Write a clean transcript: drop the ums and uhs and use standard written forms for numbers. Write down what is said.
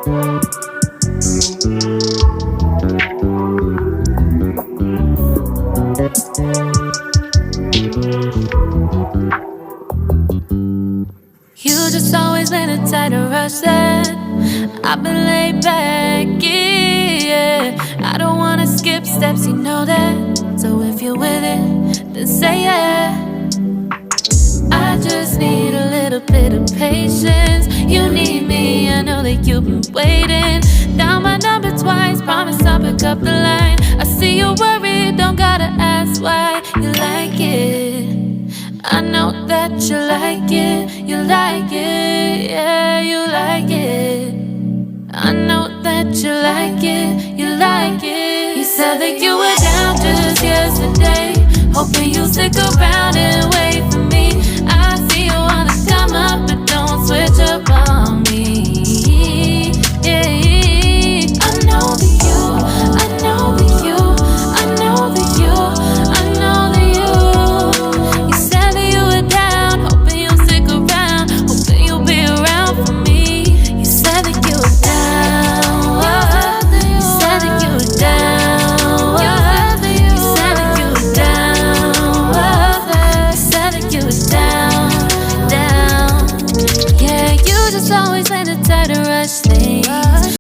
You just always been a tighter rush that I've been laid back, yeah. I don't wanna skip steps, you know that. So if you're with it, then say yeah. I just need a little bit of patience. You need me, I know that you've been waiting. Down my number twice, promise I'll pick up the line. I see you worried, don't gotta ask why. You like it, I know that you like it. You like it, yeah, you like it. I know that you like it, you like it. You said that you were down just yesterday, hoping you'll stick around and wait.